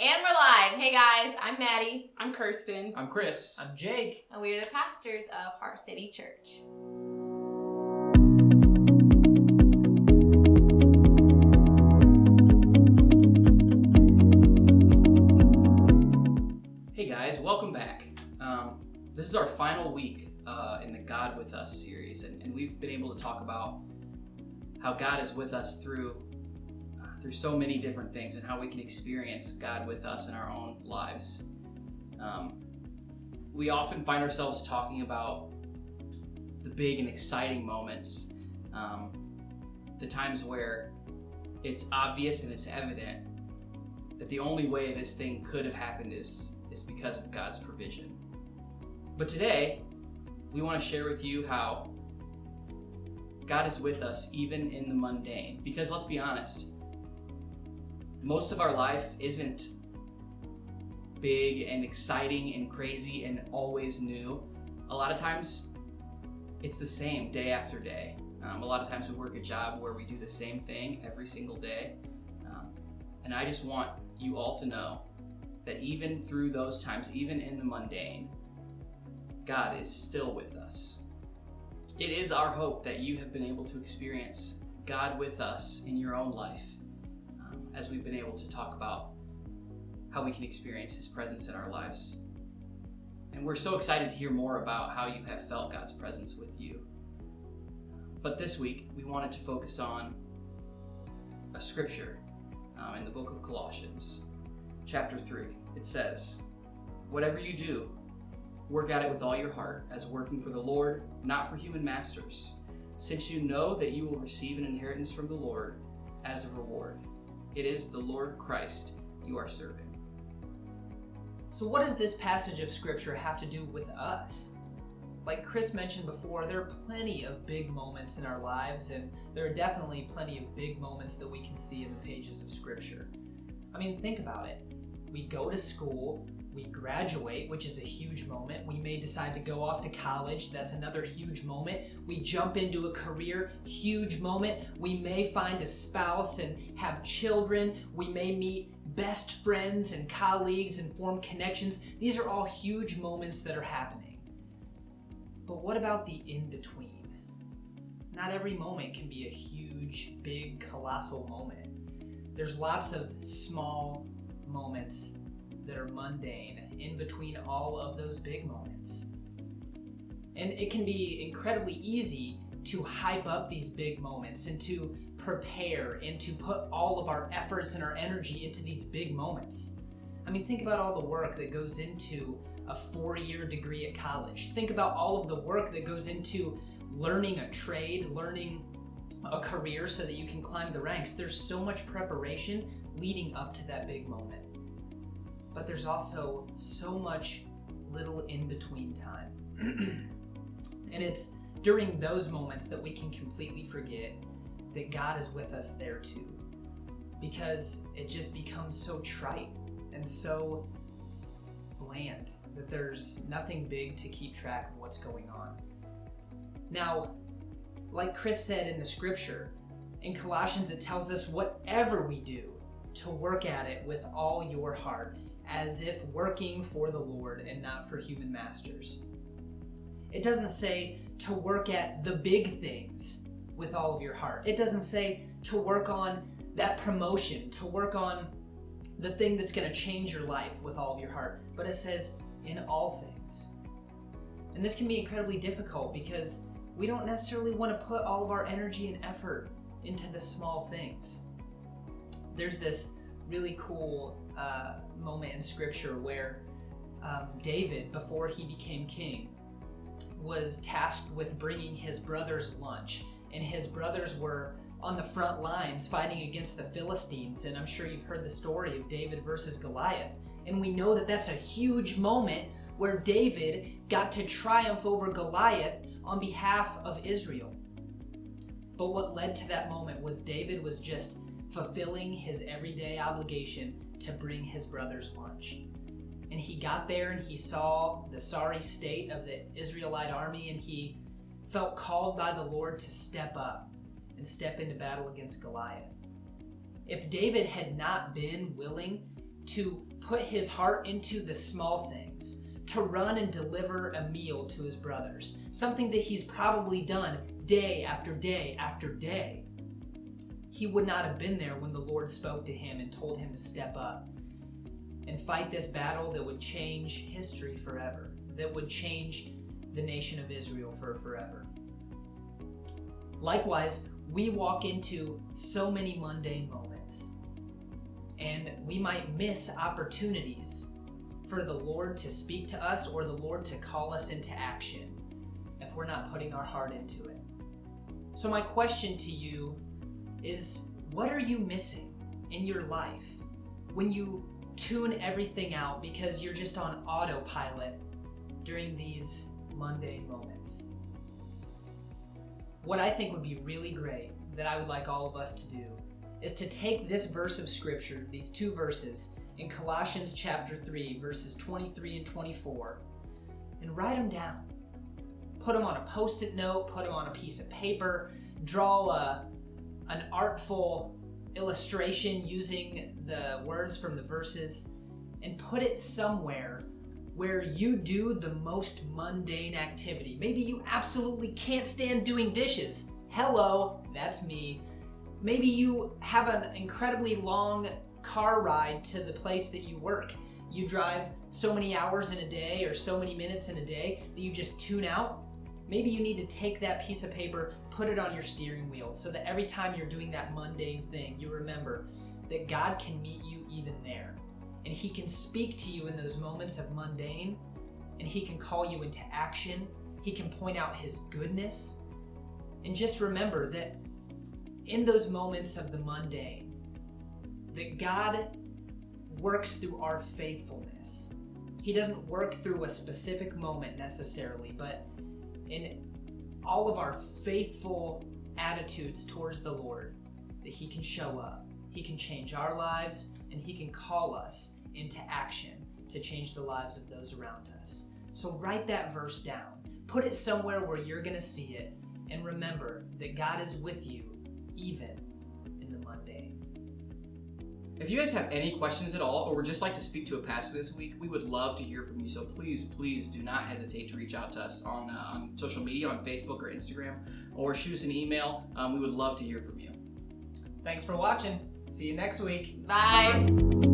And we're live. Hey guys, I'm Maddie. I'm Kirsten. I'm Chris. I'm Jake. And we are the pastors of Heart City Church. Hey guys, welcome back. This is our final week in the God With Us series, and we've been able to talk about how God is with us through so many different things and how we can experience God with us in our own lives. We often find ourselves talking about the big and exciting moments, the times where it's obvious and it's evident that the only way this thing could have happened is because of God's provision. But today, we want to share with you how God is with us even in the mundane. Because let's be honest, most of our life isn't big and exciting and crazy and always new. A lot of times, it's the same day after day. A lot of times we work a job where we do the same thing every single day. And I just want you all to know that even through those times, even in the mundane, God is still with us. It is our hope that you have been able to experience God with us in your own life, as we've been able to talk about how we can experience His presence in our lives. And we're so excited to hear more about how you have felt God's presence with you. But this week, we wanted to focus on a scripture in the book of Colossians, chapter 3. It says, "Whatever you do, work at it with all your heart, as working for the Lord, not for human masters, since you know that you will receive an inheritance from the Lord as a reward. It is the Lord Christ you are serving." So what does this passage of scripture have to do with us? Like Chris mentioned before, there are plenty of big moments in our lives, and there are definitely plenty of big moments that we can see in the pages of scripture. I mean, think about it. We go to school, we graduate, which is a huge moment. We may decide to go off to college, that's another huge moment. We jump into a career, huge moment. We may find a spouse and have children. We may meet best friends and colleagues and form connections. These are all huge moments that are happening. But what about the in-between? Not every moment can be a huge, big, colossal moment. There's lots of small moments that are mundane in between all of those big moments. And it can be incredibly easy to hype up these big moments and to prepare and to put all of our efforts and our energy into these big moments. I mean, think about all the work that goes into a 4-year degree at college. Think about all of the work that goes into learning a trade, learning a career so that you can climb the ranks. There's so much preparation leading up to that big moment. But there's also so much little in-between time. And it's during those moments that we can completely forget that God is with us there too. Because it just becomes so trite and so bland that there's nothing big to keep track of what's going on. Now, like Chris said in the scripture, in Colossians it tells us whatever we do, to work at it with all your heart, as if working for the Lord and not for human masters. It doesn't say to work at the big things with all of your heart. It doesn't say to work on that promotion, to work on the thing that's going to change your life with all of your heart. But it says in all things. And this can be incredibly difficult because we don't necessarily want to put all of our energy and effort into the small things. There's this really cool moment in scripture where David, before he became king, was tasked with bringing his brothers lunch. And his brothers were on the front lines fighting against the Philistines. And I'm sure you've heard the story of David versus Goliath. And we know that that's a huge moment where David got to triumph over Goliath on behalf of Israel. But what led to that moment was David was just fulfilling his everyday obligation to bring his brothers lunch. And he got there and he saw the sorry state of the Israelite army, and he felt called by the Lord to step up and step into battle against Goliath. If David had not been willing to put his heart into the small things, to run and deliver a meal to his brothers, something that he's probably done day after day after day, he would not have been there when the Lord spoke to him and told him to step up and fight this battle that would change history forever, that would change the nation of Israel for forever. Likewise, we walk into so many mundane moments, and we might miss opportunities for the Lord to speak to us or the Lord to call us into action if we're not putting our heart into it. So my question to you is, what are you missing in your life when you tune everything out because you're just on autopilot during these mundane moments? What I think would be really great, that I would like all of us to do, is to take this verse of scripture, these two verses in Colossians chapter 3, verses 23 and 24, and write them down. Put them on a post-it note, put them on a piece of paper, draw an artful illustration using the words from the verses, and put it somewhere where you do the most mundane activity. Maybe you absolutely can't stand doing dishes. Hello, that's me. Maybe you have an incredibly long car ride to the place that you work. You drive so many hours in a day or so many minutes in a day that you just tune out. Maybe you need to take that piece of paper, put it on your steering wheel so that every time you're doing that mundane thing, you remember that God can meet you even there. And he can speak to you in those moments of mundane, and he can call you into action. He can point out his goodness. And just remember that in those moments of the mundane, that God works through our faithfulness. He doesn't work through a specific moment necessarily, but in all of our faithful attitudes towards the Lord, that he can show up. He can change our lives, and he can call us into action to change the lives of those around us. So write that verse down. Put it somewhere where you're going to see it, and remember that God is with you even in the mundane. If you guys have any questions at all, or would just like to speak to a pastor this week, we would love to hear from you. So please do not hesitate to reach out to us on social media, on Facebook or Instagram, or shoot us an email. We would love to hear from you. Thanks for watching. See you next week. Bye.